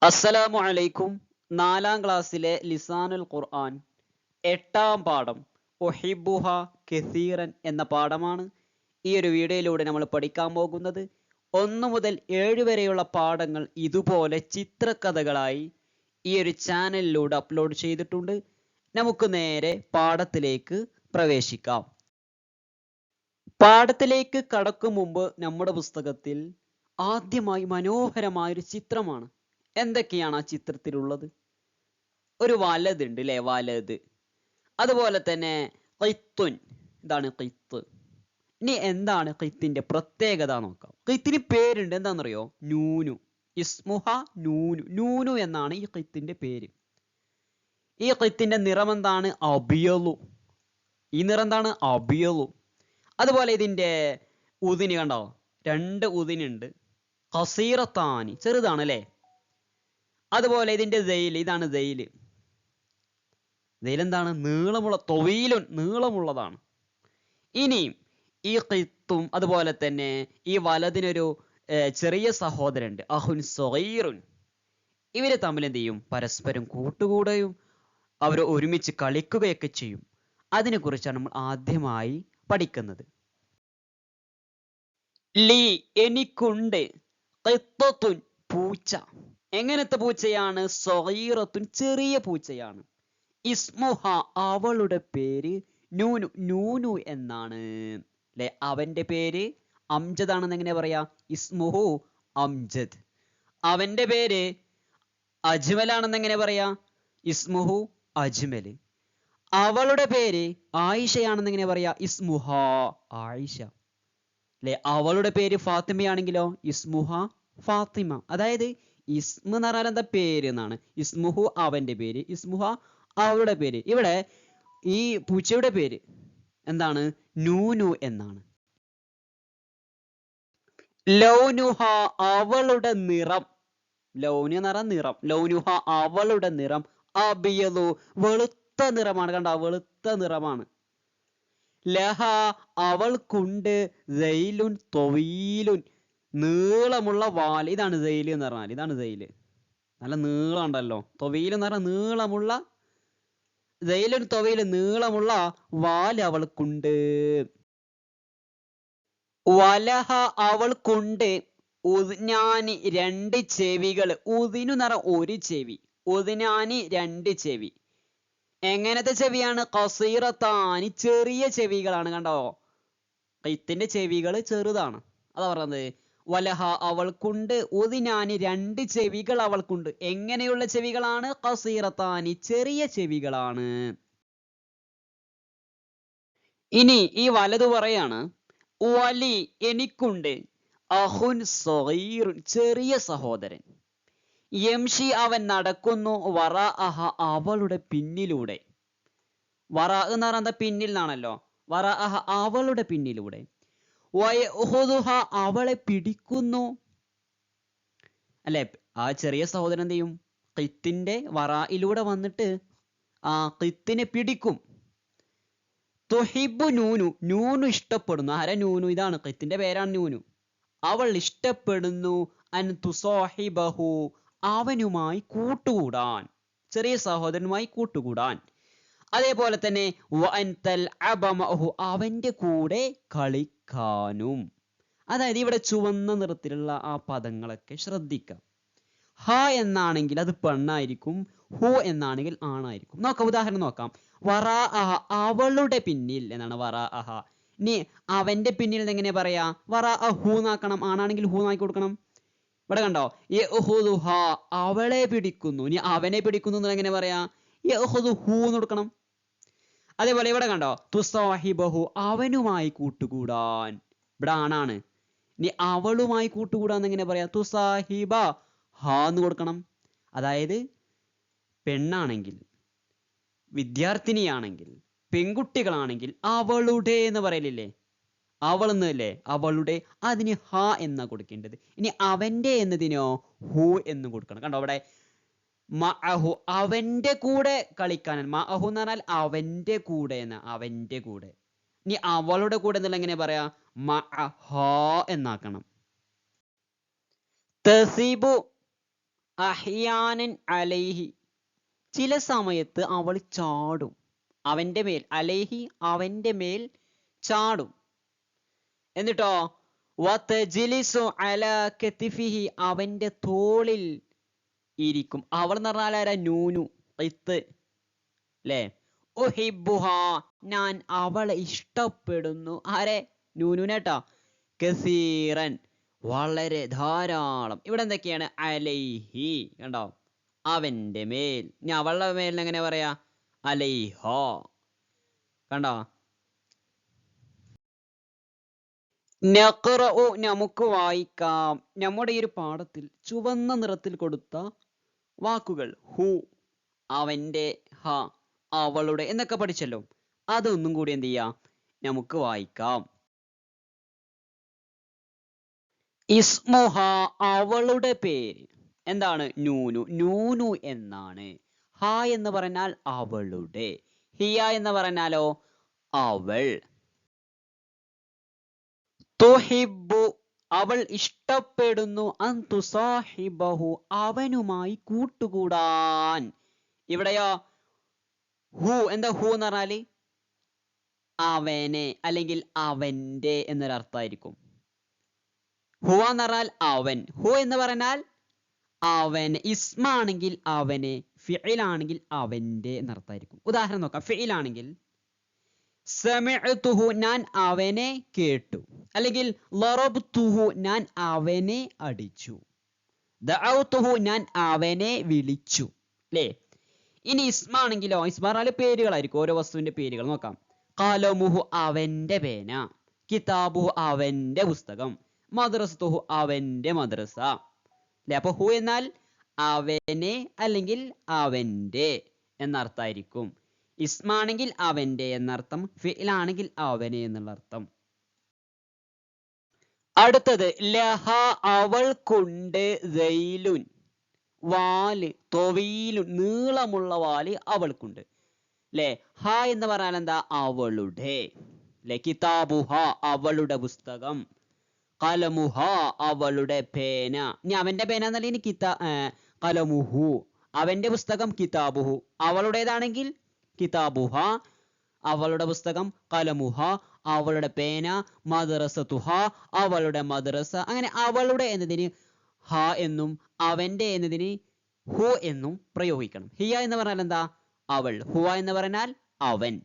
അസ്സലാമു അലൈക്കും. 4-ാം ക്ലാസ്സിലെ ലിസാനുൽ ഖുർആൻ 8-ാം പാഠം ഉഹിബ്ബുഹ കസീറൻ എന്ന പാഠമാണ് ഈ ഒരു വീഡിയോയിലൂടെ നമ്മൾ പഠിക്കാൻ പോകുന്നത്. 1 മുതൽ 7 വരെയുള്ള പാഠങ്ങൾ ഇതുപോലെ ചിത്രകഥകളായി ഈ ഒരു ചാനലിലൂടെ അപ്ലോഡ് ചെയ്തിട്ടുണ്ട്. നമുക്ക് നേരെ പാഠത്തിലേക്ക് പ്രവേശിക്കാം. പാഠത്തിലേക്ക് കടക്കും മുമ്പ് നമ്മുടെ പുസ്തകത്തിൽ ആദ്യമായി മനോഹരമായൊരു ചിത്രമാണ്. എന്തൊക്കെയാണ് ആ ചിത്രത്തിലുള്ളത്? ഒരു വലതുണ്ട് അല്ലേ, വലത്. അതുപോലെ തന്നെ ഖിത്തുൻ, ഇതാണ് ഖിത്ത്. ഇനി എന്താണ് ഖിത്തിന്റെ പ്രത്യേകത നോക്കാം. ഖിത്തിന് പേരുണ്ട്, എന്താണെന്നറിയോ? നൂനു. ഇസ്മുഹ നൂനു. നൂനു എന്നാണ് ഈ ഖിത്തിന്റെ പേര്. ഈ ഖിത്തിന്റെ നിറം എന്താണ്? അബിയലു. ഈ നിറം എന്താണ്? അബിയലു. അതുപോലെ ഇതിന്റെ ഉദിന് കണ്ടോ, 2 ഉദിനുണ്ട്. ഖസീറത്താനി, ചെറുതാണ് അല്ലേ. അതുപോലെ ഇതിന്റെ ദൈല്, ഇതാണ് ദൈല്. എന്താണ്? നീളമുള്ള, തൊവീലുൻ, നീളമുള്ളതാണ്. ഇനിയും ഈ ഖിത്തും അതുപോലെ തന്നെ ഈ വലതിനൊരു ചെറിയ സഹോദരനുണ്ട്, അഹുൻ സഗീറുൻ. ഇവര് തമ്മിൽ എന്ത് ചെയ്യും? പരസ്പരം കൂട്ടുകൂടുകയും അവർ ഒരുമിച്ച് കളിക്കുകയൊക്കെ ചെയ്യും. അതിനെ കുറിച്ചാണ് നമ്മൾ ആദ്യമായി പഠിക്കുന്നത്. ലീ, എനിക്കുണ്ട്. ഖിത്തത്തുൻ, പൂച്ച. എങ്ങനത്തെ പൂച്ചയാണ്? സഗീറത്തുൻ, ചെറിയ പൂച്ചയാണ്. ഇസ്മുഹ, അവളുടെ പേര് നൂനു. നൂനു എന്നാണ് അല്ലെ. അവന്റെ പേര് അംജദ് ആണെന്ന് എങ്ങനെ പറയാ? ഇസ്മുഹു അംജദ്. അവന്റെ പേര് അജ്മൽ ആണെന്ന് എങ്ങനെ പറയാ? ഇസ്മുഹു അജ്മൽ. അവളുടെ പേര് ആയിഷയാണെന്ന് എങ്ങനെ പറയാ? ഇസ്മുഹ ആയിഷ അല്ലെ. അവളുടെ പേര് ഫാത്തിമയാണെങ്കിലോ? ഇസ്മുഹ ഫാത്തിമ. അതായത് ഇസ്മ എന്ന് പറഞ്ഞാൽ എന്താ? പേര് എന്നാണ്. ഇസ്മുഹു അവന്റെ പേര്, ഇസ്മുഹ അവളുടെ പേര്. ഇവിടെ ഈ പൂച്ചയുടെ പേര് എന്താണ്? നൂനു എന്നാണ്. ലൗനുഹ, അവളുടെ നിറം. ലൗനു എന്ന് പറഞ്ഞാൽ നിറം. ലൗനുഹ, അവളുടെ നിറം. അബിയലു, വെളുത്ത നിറമാണ്. കണ്ടോ, വെളുത്ത നിറമാണ്. ലഹ, അവൾക്കുണ്ട്. സൈലുൻ തൊവീലുൻ, നീളമുള്ള വാൽ. ഇതാണ് സൈല് എന്ന് പറഞ്ഞാൽ, ഇതാണ് സൈല്. നല്ല നീളം ഉണ്ടല്ലോ. തൊവീൽ എന്ന് പറഞ്ഞാൽ നീളമുള്ള, സൈലുൻ തൊവീല്, നീളമുള്ള വാൽ അവൾക്കുണ്ട്. വലഹ, അവൾക്കുണ്ട്. ഉദ്നാനി, 2 ചെവികൾ. ഉദിനു നിറ ഒരു ചെവി. ഉദ്നാനി, 2 ചെവി. എങ്ങനത്തെ ചെവിയാണ്? ഖസീറത്താനി, ചെറിയ ചെവികളാണ്. കണ്ടോ, ഖിത്തിന്റെ ചെവികൾ ചെറുതാണ്. അതാ പറഞ്ഞത്. വലഹ, അവൾക്കുണ്ട്. ഉദിനാനി, 2 ചെവികൾ അവൾക്കുണ്ട്. എങ്ങനെയുള്ള ചെവികളാണ്? ഖസീറത്താനി, ചെറിയ ചെവികളാണ്. ഇനി ഈ വലതു പറയാണ്, വലി, എനിക്കുണ്ട്. അഹുൻ സഗീറുൻ, ചെറിയ സഹോദരൻ. യംഷി, അവൻ നടക്കുന്നു. വറഅഹ, അവളുടെ പിന്നിലൂടെ. വറ എന്ന് പറഞ്ഞാൽ പിന്നിൽ എന്നാണല്ലോ. വറഅഹ, അവളുടെ പിന്നിലൂടെ. വയഖുദുഹ, അവളെ പിടിക്കുന്നു അല്ലെ. ആ ചെറിയ സഹോദരൻ എന്ത് ചെയ്യും? ഖിത്തിന്റെ വറയിലൂടെ വന്നിട്ട് ആ ഖിത്തിനെ പിടിക്കും. തുഹിബു നൂനു, നൂനു ഇഷ്ടപ്പെടുന്നു. ആരാ നൂനു? ഇതാണ് ഖിത്തിന്റെ പേരാണ് നൂനു. അവൾ ഇഷ്ടപ്പെടുന്നു. അൻ തുസാഹിബഹു, അവനുമായി കൂട്ടുകൂടാൻ, ചെറിയ സഹോദരനുമായി കൂട്ടുകൂടാൻ. അതേപോലെ തന്നെ വഅൻ തൽഅബ മഅഹു, അവന്റെ കൂടെ കളിക്കാനും. അതായത് ഇവിടെ ചുവന്ന നിറത്തിലുള്ള ആ പദങ്ങളൊക്കെ ശ്രദ്ധിക്കാം. ഹ എന്നാണെങ്കിൽ അത് പെണ്ണായിരിക്കും, ഹു എന്നാണെങ്കിൽ ആണായിരിക്കും. നോക്കാം, ഉദാഹരണം നോക്കാം. വറാഅഹ, അവളുടെ പിന്നിൽ എന്നാണ് വറാഅഹ. ഇനി അവന്റെ പിന്നിൽ എങ്ങനെ പറയാ? വറാഅഹു എന്നാക്കണം. ആണാണെങ്കിൽ ഹു എന്നാക്കി കൊടുക്കണം. ഇവിടെ കണ്ടോ, യഖുദുഹ, അവളെ പിടിക്കുന്നു. ഇനി അവനെ പിടിക്കുന്നു എന്ന് എങ്ങനെ പറയാ? യഖുദുഹു എന്ന് കൊടുക്കണം. അതേപോലെ ഇവിടെ കണ്ടോ, തുസാഹിബഹു, അവനുമായി കൂട്ടുകൂടാൻ. ഇവിടെ ആണാണ്. ഇനി അവളുമായി കൂട്ടുകൂടാന്ന് എങ്ങനെ പറയാ? തുസാഹിബ, ഹാ എന്ന് കൊടുക്കണം. അതായത് പെണ്ണാണെങ്കിൽ, വിദ്യാർത്ഥിനിയാണെങ്കിൽ, പെൺകുട്ടികളാണെങ്കിൽ അവളുടെ എന്ന് പറയലില്ലേ? അവളെന്നല്ലേ, അവളുടെ. അതിന് ഹ എന്നാ കൊടുക്കേണ്ടത്. ഇനി അവന്റെ എന്നതിനോ ഹു എന്ന് കൊടുക്കണം. കണ്ടോ അവിടെ മഅഹു, അവന്റെ കൂടെ കളിക്കാൻ. മഅഹു എന്ന് പറഞ്ഞാൽ അവന്റെ കൂടെ എന്ന്, അവന്റെ കൂടെ. ഇനി അവളുടെ കൂടെ എന്നുള്ള എങ്ങനെ പറയാ? മഅഹ എന്നാക്കണം. തസിബു, അഹ്യാനൻ അലൈഹി, ചില സമയത്ത് അവൾ ചാടും അവന്റെ മേൽ, അലൈഹി അവന്റെ മേൽ ചാടും. എന്നിട്ടോ വതജ്ലിസു അലാ കതിഫിഹി, അവന്റെ തോളിൽ ഇരിക്കും. അവൾ എന്ന് പറഞ്ഞാൽ ആരാ? നൂനു ഇത്ത് അല്ലേ. ഉഹിബ്ബുഹ, ഞാൻ അവളെ ഇഷ്ടപ്പെടുന്നു. ആരെ? നൂനുനേട്ടാ. കസീറൻ, വളരെ ധാരാളം. ഇവിടെ എന്തൊക്കെയാണ്? അലൈഹി, കണ്ടോ? അവന്റെ മേൽ. ഇനി അവളുടെ മേൽ എങ്ങനെ പറയാ? അലൈഹ, കണ്ടോ? നഖ്റഉ, നമുക്ക് വായിക്കാം. നമ്മുടെ ഈ ഒരു പാഠത്തിൽ ചുവന്ന നിറത്തിൽ കൊടുത്ത വാക്കുകൾ ഹു അവന്റെ, ഹ അവളുടെ എന്നൊക്കെ പഠിച്ചല്ലോ. അതൊന്നും കൂടി എന്ത് ചെയ്യാം? നമുക്ക് വായിക്കാം. ഇസ്മുഹ, അവളുടെ പേര് എന്താണ്? നൂനു. നൂനു എന്നാണ്. ഹ എന്ന് പറഞ്ഞാൽ അവളുടെ. ഹിയ എന്ന് പറഞ്ഞാലോ അവൾ. തുഹിബ്ബു, അവൾ ഇഷ്ടപ്പെടുന്നു. അൻ തുസാഹിബഹു, അവനുമായി കൂട്ടുകൂടാൻ. ഇവിടെയോ ഹു, എന്താ ഹു എന്ന് പറഞ്ഞാല്? അവനെ അല്ലെങ്കിൽ അവന്റെ എന്നൊരർത്ഥമായിരിക്കും. ഹുവ എന്ന് പറഞ്ഞാൽ അവൻ. ഹു എന്ന് പറഞ്ഞാൽ അവൻ. ഇസ്മാണെങ്കിൽ അവനെ, ഫിഇലാണെങ്കിൽ അവന്റെ എന്നർത്ഥമായിരിക്കും. ഉദാഹരണം നോക്കാം. ഫിഇലാണെങ്കിൽ സമിഅ്തുഹു, ഞാൻ അവനെ കേട്ടു. അല്ലെങ്കിൽ ലറബ്തുഹു, ഞാൻ അവനെ അടിച്ചു. ദഅഉതുഹു, ഞാൻ അവനെ വിളിച്ചു. അല്ലേ? ഇനി ഇസ്മാണെങ്കിലോ, ഇസ്മ പറഞ്ഞാൽ പേരുകളായിരിക്കും, ഓരോ വസ്തുവിന്റെ പേരുകൾ. നോക്കാം. ഖലമുഹു, അവന്റെ പേന. കിതാബുഹു, അവന്റെ പുസ്തകം. മദ്രസത്തുഹു, അവന്റെ മദ്രസ. അല്ലെ? അപ്പൊ ഹു എന്നാൽ അവനെ അല്ലെങ്കിൽ അവന്റെ എന്നർത്ഥമായിരിക്കും. ഇസ്മാണെങ്കിൽ അവന്റെ എന്നർത്ഥം, ഫിഇലാണെങ്കിൽ അവനെ എന്നുള്ള അർത്ഥം. അടുത്തത് ലഹ, അവൾക്കുണ്ട്. ദൈലുൻ, വാല്. തൊവീലുൻ, നീളമുള്ള വാല് അവൾക്കുണ്ട്. അല്ലെ? ഹ എന്ന് പറഞ്ഞാൽ എന്താ? അവളുടെ. അല്ലെ? കിതാബുഹ, അവളുടെ പുസ്തകം. കലമുഹ, അവളുടെ പേന. ഇനി അവന്റെ പേന എന്നല്ല, ഇനി കലമുഹു, അവന്റെ പുസ്തകം. കിതാബുഹു, അവളുടേതാണെങ്കിൽ കിതാബുഹ, അവളുടെ പുസ്തകം. കലമുഹ, അവളുടെ പേന. മദ്രസതുഹ, അവളുടെ മദ്രസ. അങ്ങനെ അവളുടെ എന്നതിന് ഹ എന്നും അവന്റെ എന്നതിന് ഹു എന്നും പ്രയോഗിക്കണം. ഹിയ എന്ന് പറഞ്ഞാൽ എന്താ? അവൾ. ഹുവ എന്ന് പറഞ്ഞാൽ അവൻ.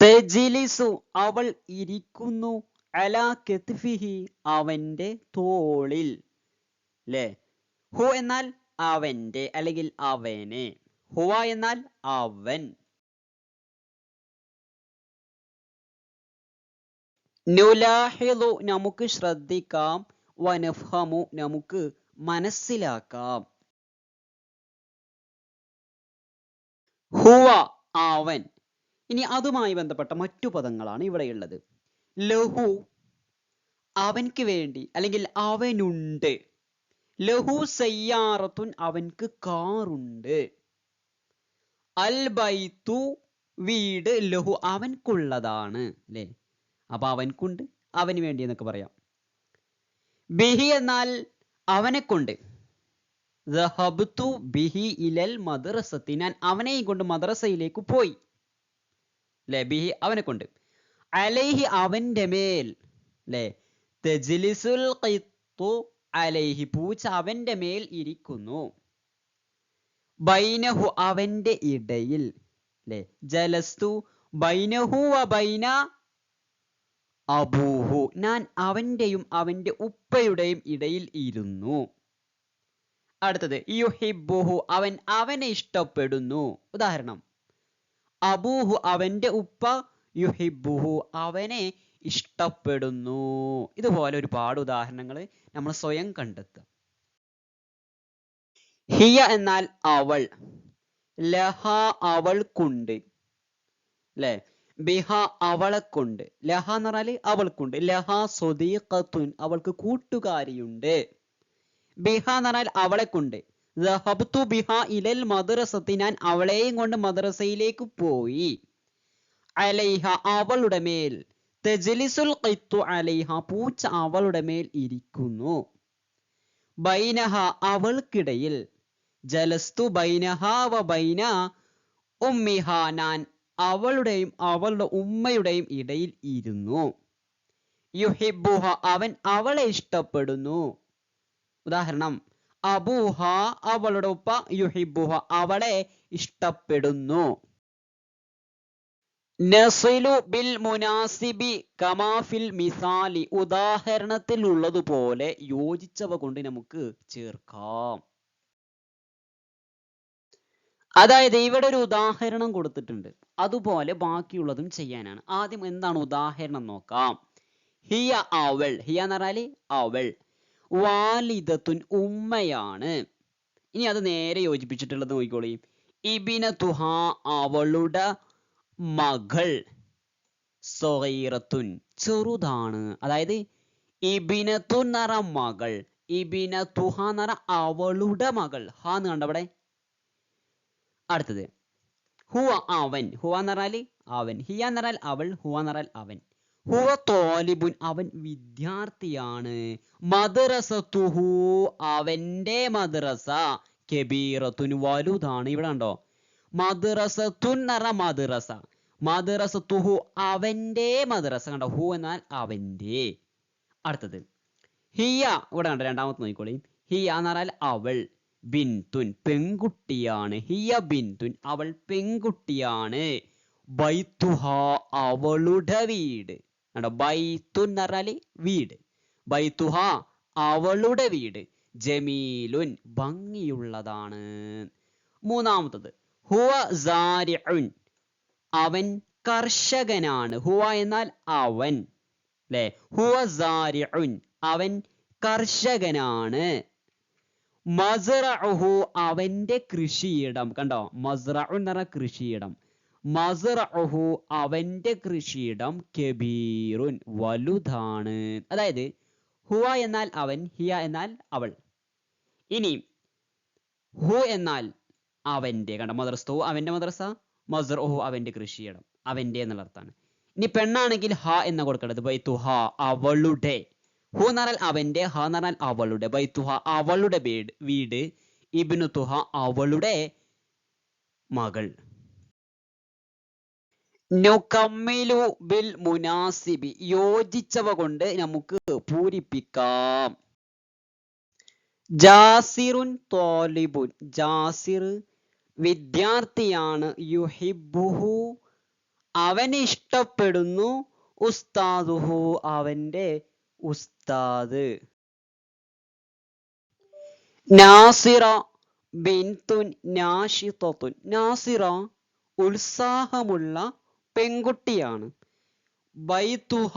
തജ്ലിസു, അവൾ ഇരിക്കുന്നു. അലാ കത്ഫിഹി, അവന്റെ തോളിൽ. അല്ലേ? ഹു എന്നാൽ അവന്റെ അല്ലെങ്കിൽ അവനെ. ഹുവ എന്നാൽ അവൻ. നുലാഹിളു, നമുക്ക് ശ്രദ്ധിക്കാം. വനഫ്ഹമു, നമുക്ക് മനസ്സിലാക്കാം. ഹുവ, അവൻ. ഇനി അതുമായി ബന്ധപ്പെട്ട മറ്റു പദങ്ങളാണ് ഇവിടെയുള്ളത്. ലഹു, അവൻക്ക് വേണ്ടി അല്ലെങ്കിൽ അവനുണ്ട്. ലഹു സയ്യാറത്തുൻ, അവൻക്ക് കാറുണ്ട്. അൽ ബൈത്തു, വീട്. ലഹു, അവൻക്കുള്ളതാണ്. അല്ലേ? അപ്പൊ അവൻക്കുണ്ട്, അവന് വേണ്ടി എന്നൊക്കെ പറയാം. ബിഹി എന്നാൽ അവനെ കൊണ്ട്. ദഹബ്തു ബിഹി ഇലൽ മദ്രസത്തി, ഞാൻ അവനെയും കൊണ്ട് മദ്രസയിലേക്ക് പോയി. അല്ലെ? ബിഹി, അവനെ കൊണ്ട്. അലൈഹി, അവന്റെ മേൽ. അല്ലെ? തജ്ലിസുൽ ഖിത്തു അലൈഹി, പൂച്ച അവന്റെ മേൽ ഇരിക്കുന്നു. ബൈനഹു, അവന്റെ ഇടയിൽ. അല്ലെ? ജലസ്തു ബൈനഹു വ ബൈന അബൂഹു, ഞാൻ അവന്റെയും അവന്റെ ഉപ്പയുടെയും ഇടയിൽ ഇരുന്നു. അടുത്തത് യുഹിബ്ബുഹു, അവൻ അവനെ ഇഷ്ടപ്പെടുന്നു. ഉദാഹരണം അബൂഹു, അവന്റെ ഉപ്പ. യുഹിബ്ബുഹു, അവനെ ഇഷ്ടപ്പെടുന്നു. ഇതുപോലെ ഒരുപാട് ഉദാഹരണങ്ങൾ നമ്മൾ സ്വയം കണ്ടെത്തുക. ഹിയ എന്നാൽ അവൾ. ലഹ, അവൾക്കുണ്ട്. അല്ലെ? ബിഹ, അവളെ കൊണ്ട്. ലഹ എന്ന് പറഞ്ഞാല് അവൾക്കുണ്ട്. ലഹ സ്വദീഖത്തുൻ, അവൾക്ക് കൂട്ടുകാരിയുണ്ട്. ബിഹ എന്ന് പറഞ്ഞാൽ അവളെ കൊണ്ട്. ദഹബ്തു ബിഹ ഇലൽ മദ്രസത്തി, ഞാൻ അവളെയും കൊണ്ട് മദ്രസയിലേക്ക് പോയി. അലൈഹ, അവളുടെ മേൽ. തെജ്ലിസുൽ ഖിത്തു അലൈഹ പൂച്ച അവളുടെ മേൽ ഇരിക്കുന്നു. ബൈനഹ അവൾക്കിടയിൽ. ജലസ്തു ബൈനഹ വ ബൈന ഉമ്മിഹ ഞാൻ അവളുടെയും അവളുടെ ഉമ്മയുടെയും ഇടയിൽ ഇരുന്നു. യുഹിബ്ബുഹ അവൻ അവളെ ഇഷ്ടപ്പെടുന്നു. ഉദാഹരണം അബൂഹ അവളുടെ ഉപ്പ യുഹിബ്ബുഹ അവളെ ഇഷ്ടപ്പെടുന്നു. നസിലു ബിൽ മുനാസിബി കമാ ഫിൽ മിസാലി ഉദാഹരണത്തിൽ ഉള്ളതുപോലെ യോജിച്ചവ കൊണ്ട് നമുക്ക് ചേർക്കാം. അതായത് ഇവിടെ ഒരു ഉദാഹരണം കൊടുത്തിട്ടുണ്ട്, അതുപോലെ ബാക്കിയുള്ളതും ചെയ്യാനാണ്. ആദ്യം എന്താണ് ഉദാഹരണം നോക്കാം. ഹിയ അവൾ, ഹിയ എന്ന് പറഞ്ഞാല് അവൾ, വാലിദത്തുൻ ഉമ്മയാണ്. ഇനി അത് നേരെ യോജിപ്പിച്ചിട്ടുള്ളത് നോക്കിക്കോളി. ഇബിനതുഹ അവളുടെ മകൾ, സഗീറത്തുൻ ചെറുതാണ്. അതായത് ഇബിനത്തുൻ എന്ന് പറഞ്ഞ മകൾ, ഇബിനതുഹ എന്ന് പറഞ്ഞ അവളുടെ മകൾ. ഹാ എന്ന് കണ്ടവിടെ. അടുത്തത് ഹുവ അവൻ, ഹുവ എന്ന് പറഞ്ഞാല് അവൻ, ഹിയ എന്ന് പറഞ്ഞാൽ അവൾ, ഹുവ എന്ന് പറഞ്ഞാൽ അവൻ. ഹുവ ത്വാലിബുൻ അവൻ വിദ്യാർത്ഥിയാണ്. മദ്റസതുഹു അവന്റെ മദ്രസ, കബീറത്തുൻ വലുതാണ്. ഇവിടെ ഉണ്ടോ മദ്റസത്തുൻ എന്ന് പറഞ്ഞ മദ്രസ, മദ്റസതുഹു അവന്റെ മദ്രസ കണ്ടോ, ഹു എന്നാൽ അവന്റെ. അടുത്തത് ഹിയ, ഇവിടെ കണ്ടോ രണ്ടാമത്തെ നോക്കിക്കോളി. ഹിയ എന്ന് പറഞ്ഞാൽ അവൾ, ബിൻതുൻ പെൺകുട്ടിയാണ്. ഹിയ ബിൻതുൻ അവൾ പെൺകുട്ടിയാണ്. ബൈത്തുഹ അവളുടെ വീട് കണ്ടോ, ബൈത്തുൻ എന്ന് പറഞ്ഞാല് വീട്, ബൈത്തുഹ അവളുടെ വീട്, ജമീലുൻ ഭംഗിയുള്ളതാണ്. മൂന്നാമത്തത് ഹുവ സാരിഉൻ അവൻ കർഷകനാണ്. ഹുവ എന്നാൽ അവൻ അല്ലെ, ഹുവ സാരിഉൻ അവൻ കർഷകനാണ്. മസ്റഉഹു അവന്റെ കൃഷിയിടം കണ്ടോ, മസ്റഉൻ എന്ന് പറഞ്ഞ കൃഷിയിടം, മസ്റഉഹു അവന്റെ കൃഷിയിടം, കബീറുൻ വലുതാണ്. അതായത് ഹുവ എന്നാൽ അവൻ, ഹിയ എന്നാൽ അവൾ. ഇനി ഹു എന്നാൽ അവന്റെ കണ്ടോ, മദ്രസതു അവന്റെ മദ്രസ, മസ്റഉഹു അവന്റെ കൃഷിയിടം, അവന്റെ എന്നുള്ള അർത്ഥമാണ്. ഇനി പെണ്ണാണെങ്കിൽ ഹ എന്ന കൊടുക്കേണ്ടത്, ബൈത്തുഹ അവളുടെ. ഹു എന്ന് പറഞ്ഞാൽ അവന്റെ, ഹ എന്ന് പറഞ്ഞാൽ അവളുടെ, ബൈത്തുഹ അവളുടെ വീട്, ഇബ്നുതുഹ അവളുടെ മകൾ. നുകമ്മിലു ബിൽ മുനാസിബി യോജിച്ചവ കൊണ്ട് നമുക്ക് പൂരിപ്പിക്കാം. ജാസിറുൻ ത്വാലിബുൻ ജാസിർ വിദ്യാർത്ഥിയാണ്. യുഹിബ്ബുഹു അവൻ ഇഷ്ടപ്പെടുന്നു. ഉസ്താദുഹു അവന്റെ ഉസ്താദ്. നാസിറ ബിൻതുൻ നാഷിതത്തുൻ നാസിറ ഉത്സാഹമുള്ള പെൺകുട്ടിയാണ്. ബൈത്തുഹ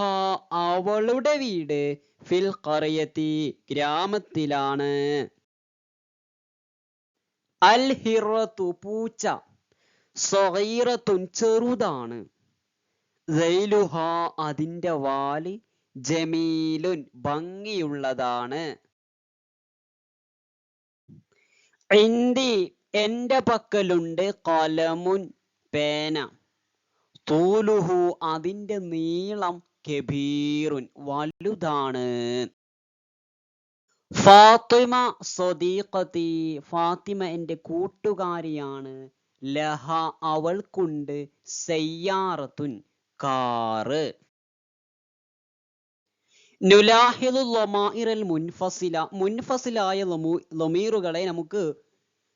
അവളുടെ വീട്, ഫിൽ ഖറിയത്തി ഗ്രാമത്തിലാണ്. അൽ ഹിറത്തു പൂച്ച, സഗീറത്തുൻ ചെറുതാണ്. സൈലുഹ അതിന്റെ വാല്, ജമീലുൻ ഭംഗിയുള്ളതാണ്. ഇന്ദി എന്റെ പക്കലുണ്ട്, ഖലമുൻ പേന, തൂലുഹു അതിന്റെ നീളം, കബീറുൻ വലുതാണ്. ഫാത്തിമ സ്വദീഖത്തി ഫാത്തിമ എന്റെ കൂട്ടുകാരിയാണ്. ലഹ അവൾക്കുണ്ട്, സയ്യാറത്തുൻ കാറ്. നുലാഹിദു ലമാഇറൽ മുൻഫസില മുൻഫസിലായ ലമീറുകളെ നമുക്ക്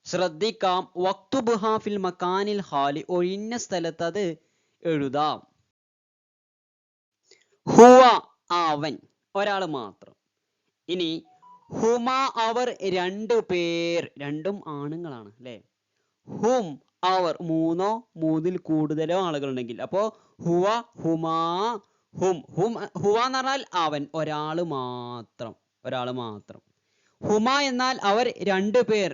ശ്രദ്ധിക്കാം. വക്തുബുഹ ഫിൽ മക്കാനിൽ ഹാലി ഒഴിഞ്ഞ സ്ഥലത്ത് അത് എഴുതാം. ഹുവ അവൻ ഒരാൾ മാത്രം. ഇനി ഹുമ അവർ രണ്ടു പേർ, രണ്ടും ആണുങ്ങളാണ് അല്ലെ. ഹും അവർ മൂന്നോ മൂന്നിൽ കൂടുതലോ ആളുകളുണ്ടെങ്കിൽ അപ്പോ ഹുവ ഹുമാ ഹും. ഹുവ എന്ന് പറഞ്ഞാൽ അവൻ ഒരാള് മാത്രം, ഒരാള് മാത്രം. ഹുമ എന്നാൽ അവർ രണ്ടു പേർ.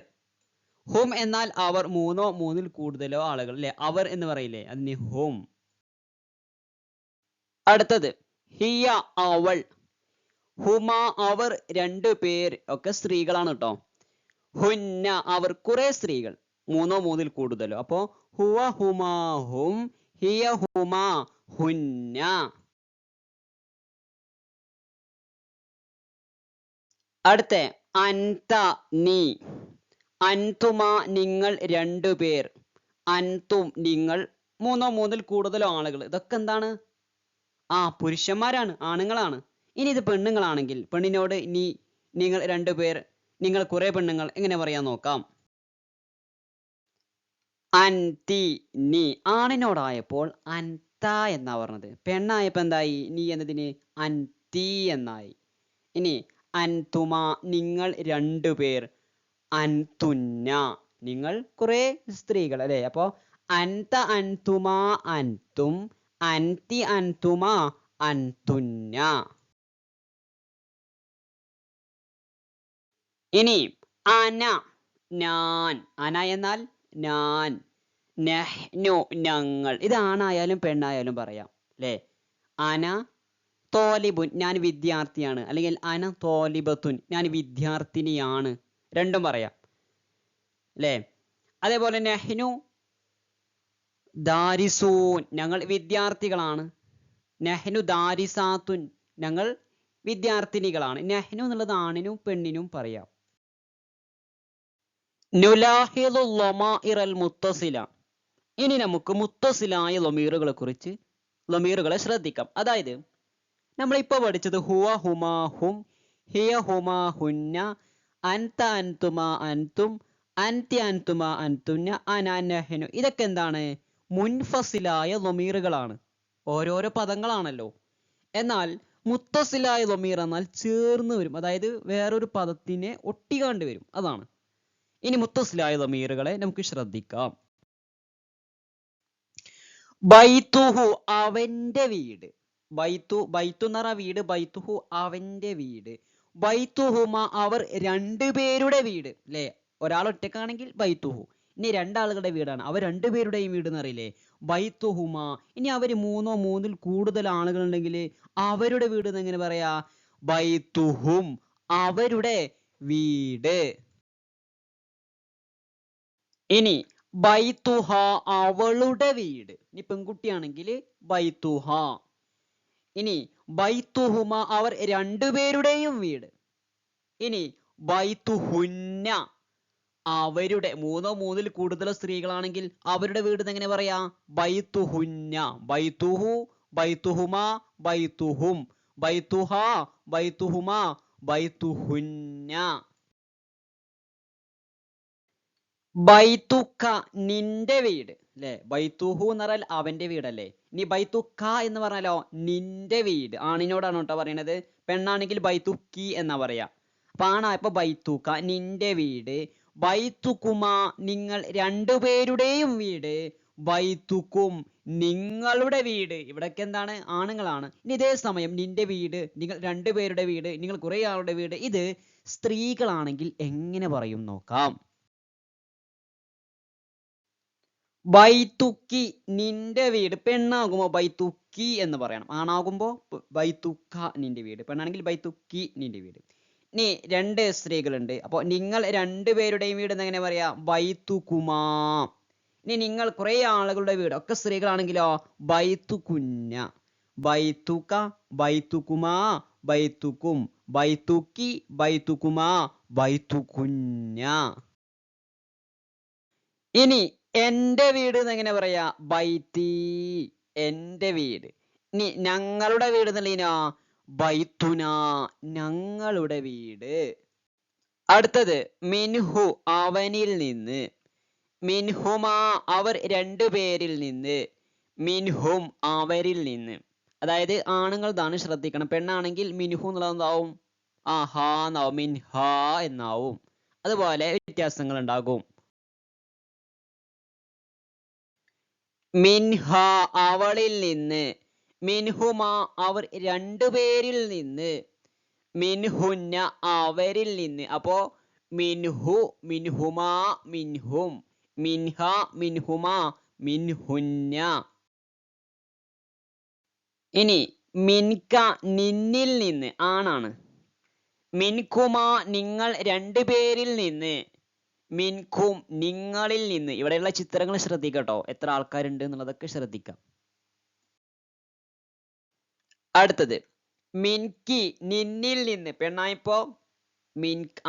ഹും എന്നാൽ അവർ മൂന്നോ മൂന്നിൽ കൂടുതലോ ആളുകൾ അല്ലെ, അവർ എന്ന് പറയില്ലേ, അതിന് ഹും. അടുത്തത് ഹിയ അവൾ, ഹുമ അവർ രണ്ടു പേർ, ഒക്കെ സ്ത്രീകളാണ് കേട്ടോ. ഹുന്ന അവർ കുറെ സ്ത്രീകൾ, മൂന്നോ മൂന്നിൽ കൂടുതലോ. അപ്പോ ഹുവ ഹുമാ ഹും, ഹിയ ഹുമാ ഹുന്ന. അടുത്ത അൻത നീ, അൻതുമ നിങ്ങൾ രണ്ടുപേർ, അൻതും നിങ്ങൾ, മൂന്നോ മൂന്നിൽ കൂടുതലോ ആളുകൾ. ഇതൊക്കെ എന്താണ്? പുരുഷന്മാരാണ്, ആണുങ്ങളാണ്. ഇനി ഇത് പെണ്ണുങ്ങളാണെങ്കിൽ പെണ്ണിനോട് നീ, നിങ്ങൾ രണ്ടുപേർ, നിങ്ങൾ കുറെ പെണ്ണുങ്ങൾ, എങ്ങനെ പറയാൻ നോക്കാം. അൻതി നീ. ആണിനോടായപ്പോൾ അൻത എന്നാ പറഞ്ഞത്. പെണ്ണായപ്പോ എന്തായി? നീ എന്നതിന് അൻതി എന്നായി. ഇനി അൻതുമ നിങ്ങൾ രണ്ടുപേർ, അൻതുന്ന നിങ്ങൾ കുറെ സ്ത്രീകൾ അല്ലെ. അപ്പോ അൻത അൻതുമ അൻതും, അൻതി അൻതുമ അൻതുന്ന. ഇനി അന ഞാൻ, അന എന്നാൽ ഞാൻ, നഹ്നു ഞങ്ങൾ. ഇത് ആണായാലും പെണ്ണായാലും പറയാം അല്ലെ. അന തോലിബുൻ ഞാൻ വിദ്യാർത്ഥിയാണ്, അല്ലെങ്കിൽ അന തോലിബത്തുൻ ഞാൻ വിദ്യാർത്ഥിനിയാണ്, രണ്ടും പറയാം അല്ലേ. അതേപോലെ നഹ്നു ദാരിസൂൻ ഞങ്ങൾ വിദ്യാർത്ഥികളാണ്, നഹ്നു ദാരിസാത്തുൻ ഞങ്ങൾ വിദ്യാർത്ഥിനികളാണ്. നഹ്നു എന്നുള്ളത് ആണിനും പെണ്ണിനും പറയാം. നുലാഹിദു ലമാഇറൽ മുത്തസില. ഇനി നമുക്ക് മുത്തസിലായ ലമീറുകളെ കുറിച്ച്, ലമീറുകളെ ശ്രദ്ധിക്കാം. അതായത് നമ്മളിപ്പോ പഠിച്ചത് ഹുവ ഹുമാ ഹും, ഹിയ ഹുമാ ഹുന്ന, അൻത അൻതുമ അൻതും, അൻതി അൻതുമ അൻതുന്ന, അന നഹ്നു. ഇതൊക്കെ എന്താണ്? മുൻഫസിലായ ലമീറുകളാണ്, ഓരോരോ പദങ്ങളാണല്ലോ. എന്നാൽ മുത്തസിലായ ലമീർ എന്നാൽ ചേർന്ന് വരും, അതായത് വേറൊരു പദത്തിനെ ഒട്ടിക്കാണ്ട് വരും, അതാണ്. ഇനി മുത്തസിലായ ലമീറുകളെ നമുക്ക് ശ്രദ്ധിക്കാം. ബൈത്തുഹു അവന്റെ വീട്, ബൈത്തു എന്ന് പറഞ്ഞ വീട്, ബൈത്തുഹു അവന്റെ വീട്, ബൈത്തുഹുമ അവർ രണ്ടുപേരുടെ വീട് അല്ലെ. ഒരാൾ ഒറ്റക്കാണെങ്കിൽ ബൈത്തുഹു, ഇനി രണ്ടാളുകളുടെ വീടാണ്, അവർ രണ്ടുപേരുടെയും വീട് എന്നറിയില്ലേ, ബൈത്തുഹുമ. ഇനി അവര് മൂന്നോ മൂന്നിൽ കൂടുതൽ ആളുകൾ ഉണ്ടെങ്കിൽ അവരുടെ വീട് എന്ന് എങ്ങനെ പറയാ? ബൈത്തുഹും അവരുടെ വീട്. ഇനി ബൈത്തുഹ അവളുടെ വീട്, ഇനി പെൺകുട്ടിയാണെങ്കിൽ ബൈത്തുഹ. ഇനി ബൈത്തുഹുമ അവർ രണ്ടുപേരുടെയും വീട്. ഇനി ബൈത്തുഹുന്ന അവരുടെ, മൂന്നോ മൂന്നിൽ കൂടുതൽ സ്ത്രീകളാണെങ്കിൽ അവരുടെ വീട് എങ്ങനെ പറയാ? ബൈത്തുഹുന്ന. ബൈത്തുഹു, ബൈത്തുഹുമ, ബൈത്തുഹും, ബൈത്തുഹ, ബൈത്തുഹുമ, ബൈത്തുഹുന്ന. ബൈത്തുക്ക നിന്റെ വീട് അല്ലെ. ബൈത്തുഹു എന്ന് പറഞ്ഞാൽ അവന്റെ വീടല്ലേ. ഇനി ബൈത്തുക്ക എന്ന് പറഞ്ഞാലോ നിന്റെ വീട്, ആണിനോടാണ് കേട്ടോ പറയണത്. പെണ്ണാണെങ്കിൽ ബൈത്തുക്കി എന്നാ പറയാ. അപ്പൊ ആണായപ്പോ ബൈത്തുക്ക നിന്റെ വീട്, ബൈത്തുക്കുമ നിങ്ങൾ രണ്ടുപേരുടെയും വീട്, ബൈത്തുക്കും നിങ്ങളുടെ വീട്. ഇവിടൊക്കെ എന്താണ്? ആണുങ്ങളാണ്. ഇനി ഇതേ സമയം നിന്റെ വീട്, നിങ്ങൾ രണ്ടുപേരുടെ വീട്, നിങ്ങൾ കുറെ ആളുടെ വീട്, ഇത് സ്ത്രീകളാണെങ്കിൽ എങ്ങനെ പറയും നോക്കാം. ബൈത്തുക്കി നിന്റെ വീട്, പെണ്ണാകുമ്പോ ബൈത്തുക്കി എന്ന് പറയണം, ആണാകുമ്പോ ബൈത്തുക്ക നിന്റെ വീട്, പെണ്ണാണെങ്കിൽ ബൈത്തുക്കി നിന്റെ വീട്. ഇനി രണ്ട് സ്ത്രീകളുണ്ട്, അപ്പൊ നിങ്ങൾ രണ്ടുപേരുടെയും വീട് എന്ന് എങ്ങനെ പറയാ? ബൈത്തുകുമാ. ഇനി നിങ്ങൾ കുറെ ആളുകളുടെ വീട്, ഒക്കെ സ്ത്രീകളാണെങ്കിലോ ബൈത്തുകുന്ന. ബൈത്തുക, ബൈത്തുകുമാ, ബൈത്തുക്കും, ബൈത്തുക്കി, ബൈത്തുകുമാ, ബൈത്തുകുന്ന. ഇനി എന്റെ വീട് എന്ന് എങ്ങനെ പറയാ? ബൈത്തി, എന്റെ വീട്. ഇനി ഞങ്ങളുടെ വീട് എന്നുള്ളതിനോ ബൈത്തുന, ഞങ്ങളുടെ വീട്. അടുത്തത് മിൻഹു അവനിൽ നിന്ന്, മിൻഹുമാ അവർ രണ്ടുപേരിൽ നിന്ന്, മിൻഹും അവരിൽ നിന്ന്. അതായത് ആണുങ്ങളതാണ്, ശ്രദ്ധിക്കണം. പെണ്ണാണെങ്കിൽ മിൻഹു എന്നുള്ളത് എന്താവും? ഹാ എന്നാവും, മിൻഹ എന്നാവും. അതുപോലെ വ്യത്യാസങ്ങൾ ഉണ്ടാകും. മിൻഹ അവളിൽ നിന്ന്, മിൻഹുമ അവർ രണ്ടുപേരിൽ നിന്ന്, മിൻഹുന്ന അവരിൽ നിന്ന്. അപ്പോ മിൻഹു, മിൻഹുമ, മിൻഹും, മിൻഹ, മിൻഹുമ, മിൻഹുന്ന. ഇനി മിൻക നിന്നിൽ നിന്ന്, ആണാണ്. മിൻകുമ നിങ്ങൾ രണ്ടുപേരിൽ നിന്ന്, മിൻകും നിങ്ങളിൽ നിന്ന്. ഇവിടെയുള്ള ചിത്രങ്ങൾ ശ്രദ്ധിക്കട്ടോ, എത്ര ആൾക്കാരുണ്ട് എന്നുള്ളതൊക്കെ ശ്രദ്ധിക്കാം. അടുത്തത് മിൻകി നിന്നിൽ നിന്ന്, പെണ്ണായപ്പോ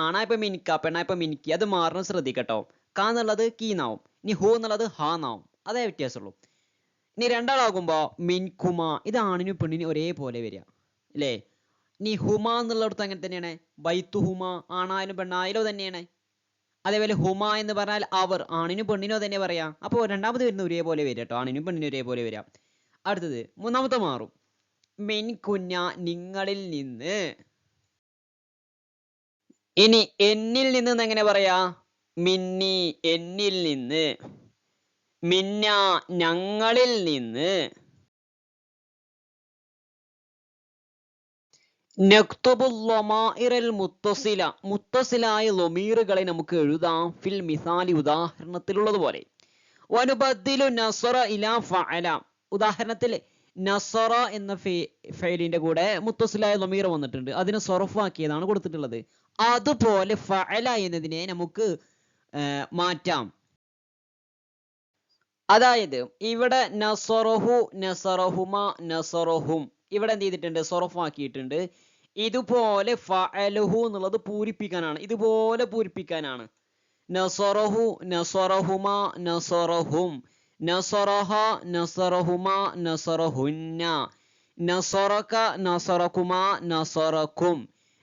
ആണായപ്പോ മിൻക, പെണ്ണായപ്പോ മിൻകി. അത് മാറണം, ശ്രദ്ധിക്കട്ടോ. ക എന്നുള്ളത് കീന്നാവും, ഇനി ഹു എന്നുള്ളത് ഹാ എന്നാവും. അതേ വ്യത്യാസമുള്ളൂ. ഇനി രണ്ടാളാകുമ്പോ മിൻകുമ, ഇത് ആണിനും പെണ്ണിനും ഒരേപോലെ വരിക അല്ലേ. ഇനി ഹുമ എന്നുള്ളിടത്ത് അങ്ങനെ തന്നെയാണ്. ബൈത്തു ഹുമ, ആണായാലും പെണ്ണായാലും തന്നെയാണ്. അതേപോലെ ഹുമ എന്ന് പറഞ്ഞാൽ അവർ, ആണിനും പെണ്ണിനോ തന്നെ പറയാം. അപ്പോൾ രണ്ടാമത് വരുന്ന ഒരേപോലെ വരിക കേട്ടോ, ആണിനും പെണ്ണിനും ഒരേപോലെ വരിക. അടുത്തത് മൂന്നാമത്തെ മാറും. മിൻകുഞ്ഞ, നിങ്ങളിൽ നിന്ന്. ഇനി എന്നിൽ നിന്ന് എങ്ങനെ പറയാ? മിന്നി, എന്നിൽ നിന്ന്. മിന്ന, ഞങ്ങളിൽ നിന്ന്. നക്തുബുൽ ലമാഇറൽ മുത്തസില, മുത്തസിലായ ലമീറുകളെ നമുക്ക് എഴുതാം. ഫിൽ മിസാലി, ഉദാഹരണത്തിലുള്ളതുപോലെ. വനുബദ്ദിലു നസറ ഇലാ ഫഅല, ഉദാഹരണത്തിൽ നസറ എന്ന ഫെയിലിന്റെ കൂടെ മുത്തസിലായ ലമീർ വന്നിട്ടുണ്ട്, അതിനെ സറഫാക്കിയതാണ് കൊടുത്തിട്ടുള്ളത്. അതുപോലെ ഫഅല എന്നതിനെ നമുക്ക് മാറ്റാം. അതായത് ഇവിടെ നസറഹു, നസറഹുമ, നസറഹും, ഇവിടെ എന്ത് ചെയ്തിട്ടുണ്ട്? സറഫാക്കിയിട്ടുണ്ട്. ഇതുപോലെ ഫഅലുഹു എന്നുള്ളത് പൂരിപ്പിക്കാനാണ്, ഇതുപോലെ പൂരിപ്പിക്കാനാണ്. നസറഹു, നസറഹുമ, നസറഹും, നസറഹ, നസറഹുമ, നസറഹുന്ന, നസറക, നസറകുമ, നസറക്കും,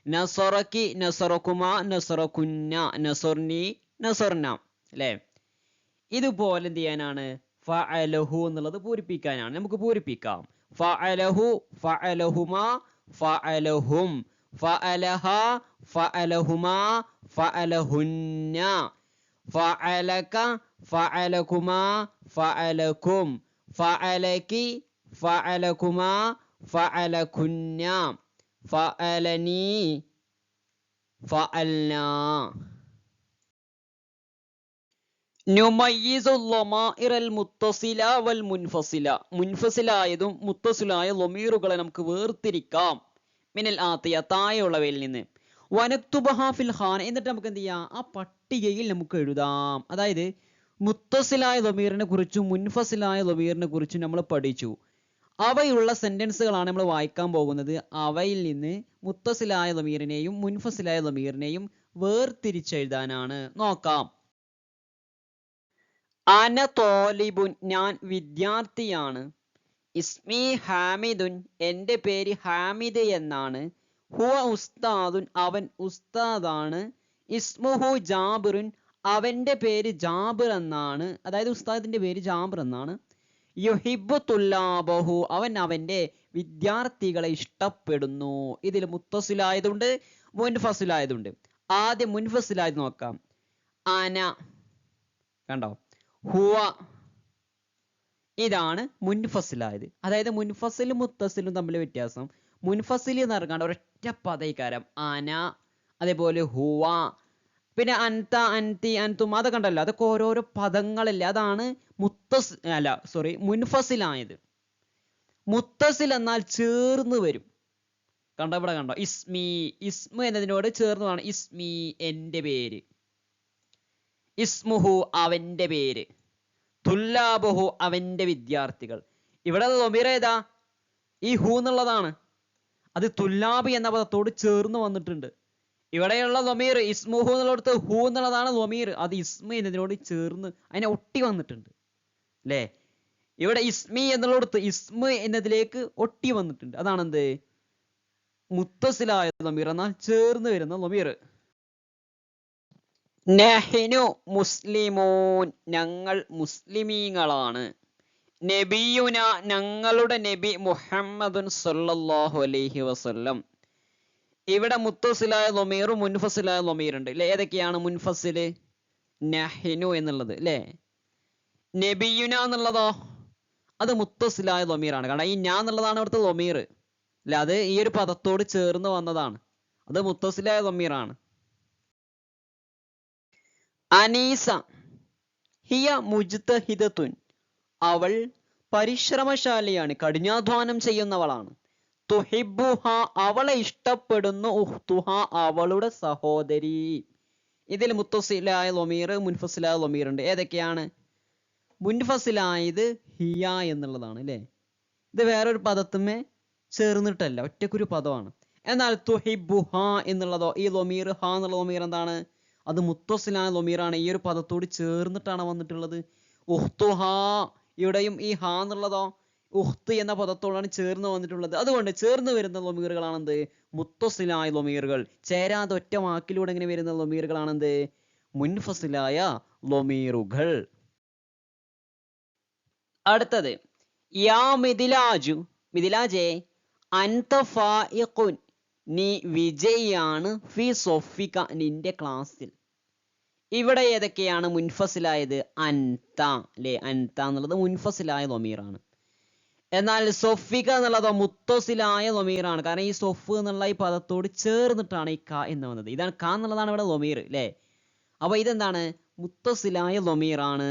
നസറക്കി, നസറകുമ, നസറകുന്ന, നസർനി, നസർന. അല്ലേ? ഇതുപോലെ എന്ത് ചെയ്യാനാണ്? ഫഅലഹു എന്നുള്ളത് പൂരിപ്പിക്കാനാണ്. നമുക്ക് പൂരിപ്പിക്കാം. ഫഅലഹു, ഫഅലഹുമ, ഫഅലഹും, ഫഅലഹ, ഫഅലഹുമ, ഫഅലഹുന്ന, ഫഅലക, ഫഅലകുമ, ഫഅലകും, ഫഅലകി, ഫഅലകുമ, ഫഅലകുന്ന, ഫഅലനി, ഫഅൽനാ. നുമയ്യിസുൽ ലമാഇറൽ മുത്തസില വൽ മുൻഫസില, മുൻഫസിലായതും മുത്തസിലായ ലമീറുകളെ നമുക്ക് വേർതിരിക്കാം. മിനൽ ആത്തിയ, താഴെയുള്ളവയിൽ നിന്ന്. വനക്തുബഹ ഫിൽ ഖാന, എന്നിട്ട് നമുക്ക് എന്ത് ചെയ്യാം? ആ പട്ടികയിൽ നമുക്ക് എഴുതാം. അതായത് മുത്തസിലായ ലമീറിനെ കുറിച്ചും മുൻഫസിലായ ലമീറിനെ കുറിച്ചും നമ്മൾ പഠിച്ചു. അവയുള്ള സെന്റൻസുകളാണ് നമ്മൾ വായിക്കാൻ പോകുന്നത്. അവയിൽ നിന്ന് മുത്തസിലായ ലമീറിനെയും മുൻഫസിലായ ലമീറിനെയും വേർതിരിച്ചെഴുതാനാണ്. നോക്കാം. അന തോലിബുൻ, ഞാൻ വിദ്യാർത്ഥിയാണ്. ഇസ്മി ഹാമിദുൻ, എൻ്റെ പേര് ഹാമിദ് എന്നാണ്. ഹുവ ഉസ്താദുൻ, അവൻ ഉസ്താദാണ്. ഇസ്മുഹു ജാബിറുൻ, അവൻ്റെ പേര് ജാബിർ എന്നാണ്. അതായത് ഉസ്താദിന്റെ പേര് ജാബിർ എന്നാണ്. യുഹിബ്ബു തുല്ലാബഹു, അവൻ അവൻ്റെ വിദ്യാർത്ഥികളെ ഇഷ്ടപ്പെടുന്നു. ഇതിൽ മുത്തസിലായതുണ്ട്, മുൻഫസിലായതുണ്ട്. ആദ്യം മുൻഫസിലായത് നോക്കാം. അന, കണ്ടോ? ഹുവ, ഇതാണ് മുൻഫസിലായത്. അതായത് മുൻഫസിലും മുത്തസിലും തമ്മിൽ വ്യത്യാസം. മുൻഫസിൽ എന്ന് പറഞ്ഞാൽ ഒരൊറ്റ പദൈകാരം അന, അതേപോലെ ഹുവ, പിന്നെ അൻത, അൻതി, അൻതും, അതൊക്കെ കണ്ടല്ലോ, അതൊക്കെ ഓരോരോ പദങ്ങളല്ലേ. അതാണ് മുൻഫസിലായത്. മുത്തസിൽ എന്നാൽ ചേർന്ന് വരും. കണ്ടോ? ഇവിടെ കണ്ടോ? ഇസ്മി, ഇസ്മു എന്നതിനോട് ചേർന്നതാണ് ഇസ്മി, എൻ്റെ പേര്. ഇസ്മുഹു, അവൻ്റെ പേര്. തുല്ലാബഹു, അവൻ്റെ വിദ്യാർത്ഥികൾ. ഇവിടെ ലമീർ ഏതാ? ഈ ഹു എന്നുള്ളതാണ്. അത് തുല്ലാബ് എന്ന പദത്തോട് ചേർന്ന് വന്നിട്ടുണ്ട്. ഇവിടെയുള്ള ലമീർ ഇസ്മുഹു എന്നുള്ളടത്ത് ഹു എന്നുള്ളതാണ് ലമീർ. അത് ഇസ്മു എന്നതിനോട് ചേർന്ന് അതിനെ ഒട്ടി വന്നിട്ടുണ്ട് അല്ലേ. ഇവിടെ ഇസ്മി എന്നുള്ളടത്ത് ഇസ്മു എന്നതിലേക്ക് ഒട്ടി വന്നിട്ടുണ്ട്. അതാണെന്ത്? മുത്തസിലായ ലമീർ, എന്നാൽ ചേർന്ന് വരുന്ന ലമീർ. നഹ്നു മുസ്ലിമൂൻ, ഞങ്ങൾ മുസ്ലിമീങ്ങളാണ്. നബിയുന, ഞങ്ങളുടെ നബി മുഹമ്മദുൻ സല്ലല്ലാഹു അലൈഹി വസല്ലം. ഇവിടെ മുത്തസിലായ ലമീറും മുൻഫസിലായ ലമീറുണ്ട് അല്ലെ. ഏതൊക്കെയാണ് മുൻഫസില്? നഹ്നു എന്നുള്ളത് അല്ലേ. നബിയുന എന്നുള്ളതോ അത് മുത്തസിലായ ലമീറാണ്. കാരണം ഈ ഞാൻ എന്നുള്ളതാണ് ഇവിടുത്തെ ലമീർ അല്ലെ. അത് ഈ ഒരു പദത്തോട് ചേർന്ന് വന്നതാണ്. അത് മുത്തസിലായ ലമീറാണ്. അനീസ ഹിയ മുജ്തഹിദത്തുൻ, അവൾ പരിശ്രമശാലിയാണ്, കഠിനാധ്വാനം ചെയ്യുന്നവളാണ്. തുഹിബ്ബുഹ, അവളെ ഇഷ്ടപ്പെടുന്നു. ഉഖ്തുഹ, അവളുടെ സഹോദരി. ഇതിൽ മുത്തസിലായ ലമീർ, മുൻഫസിലായ ലമീർ ഉണ്ട്. ഏതൊക്കെയാണ്? മുൻഫസിലായത് ഹിയ എന്നുള്ളതാണ് അല്ലേ. ഇത് വേറൊരു പദത്തുമേ ചേർന്നിട്ടല്ല, ഒറ്റക്കൊരു പദമാണ്. എന്നാൽ തുഹിബ്ബുഹ എന്നുള്ളതോ ഈ ലൊമീർ ഹ എന്നുള്ള ലൊമീർ എന്താണ്? അത് മുത്തസിലായ ലൊമീറാണ്. ഈ ഒരു പദത്തോട് ചേർന്നിട്ടാണ് വന്നിട്ടുള്ളത്. ഉഖ്തുഹ ഇവിടെയും ഈ ഹ എന്നുള്ളതോ ഉഖ്ത് എന്ന പദത്തോടാണ് ചേർന്ന് വന്നിട്ടുള്ളത്. അതുകൊണ്ട് ചേർന്ന് വരുന്ന ലൊമീറുകളാണെന്ത്? മുത്തസിലായ ലൊമീറുകൾ. ചേരാതെ ഒറ്റ വാക്കിലൂടെ ഇങ്ങനെ വരുന്ന ലൊമീറുകളാണെന്ത്? മുൻഫസിലായ ലൊമീറുകൾ. അടുത്തത് യാ മിദിലാജു, മിദിലാജെ അൻത ഫായിഖുൻ, നീ വിജയിയാണ്, ഫി സൊഫിക നിന്റെ ക്ലാസ്സിൽ. ഇവിടെ ഏതൊക്കെയാണ് മുൻഫസിലായത്? അൻത അല്ലേ? അൻത എന്നുള്ളത് മുൻഫസിലായ ലൊമീറാണ്. എന്നാൽ സൊഫിക എന്നുള്ളതോ മുത്തസിലായ ലൊമീറാണ്. കാരണം ഈ സൊഫ് എന്നുള്ള ഈ പദത്തോട് ചേർന്നിട്ടാണ് ഈ ക എന്ന് വന്നത്. ഇതാണ് ക എന്നുള്ളതാണ് ഇവിടെ ലൊമീർ അല്ലേ? അപ്പൊ ഇതെന്താണ്? മുത്തസിലായ ലൊമീറാണ്.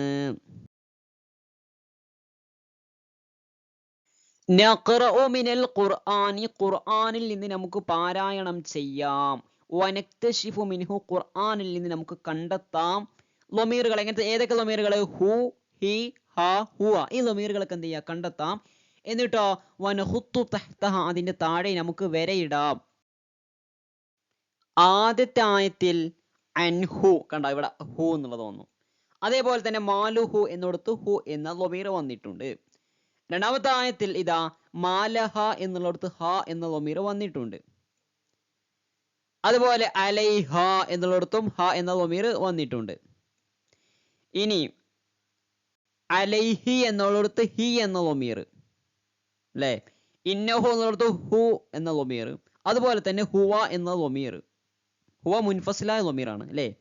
നഖ്റഉ മിനൽ ഖുർആനി, ഖുർആനിൽ നിന്ന് നമുക്ക് പാരായണം ചെയ്യാം. വനക്തശിഫു മിൻഹു, ഖുർആനിൽ നിന്ന് നമുക്ക് കണ്ടെത്താം ലൊമീറുകൾ. എങ്ങനത്തെ ഏതൊക്കെ ലൊമീറുകൾ? ഹു, ഹി, ഹ, ഹുവ. ഈ ലൊമീറുകളൊക്കെ എന്ത് ചെയ്യുക? കണ്ടെത്താം. എന്നിട്ടോ വനഹുത്തു തഹ്തഹ, അതിന്റെ താഴെ നമുക്ക് വരയിടാം. ആദ്യത്തെ ആയത്തിൽ അൻഹു കണ്ടോ, ഇവിടെ ഹു എന്നുള്ളത് വന്നു. അതേപോലെ തന്നെ മാലുഹു എന്നിടത്ത് ഹു എന്ന ലൊമീർ വന്നിട്ടുണ്ട്. രണ്ടാമത്തെ ആയത്തിൽ ഇതാ മാലഹ എന്നുള്ളിടത്ത് ഹ എന്ന ലൊമീർ വന്നിട്ടുണ്ട്. അതുപോലെ അലൈഹ എന്നുള്ളിടത്തും ഹ എന്ന ലൊമീർ വന്നിട്ടുണ്ട്. ഇനി അലൈഹി എന്നുള്ളിടത്ത് ഹി എന്ന ലൊമീർ അല്ലേ? ഇന്നഹു എന്നുള്ളിടത്ത് ഹു എന്ന ലൊമീർ. അതുപോലെ തന്നെ ഹുവ എന്ന ലൊമീർ. ഹുവ മുൻഫസിലായ ലൊമീറാണ് അല്ലേ?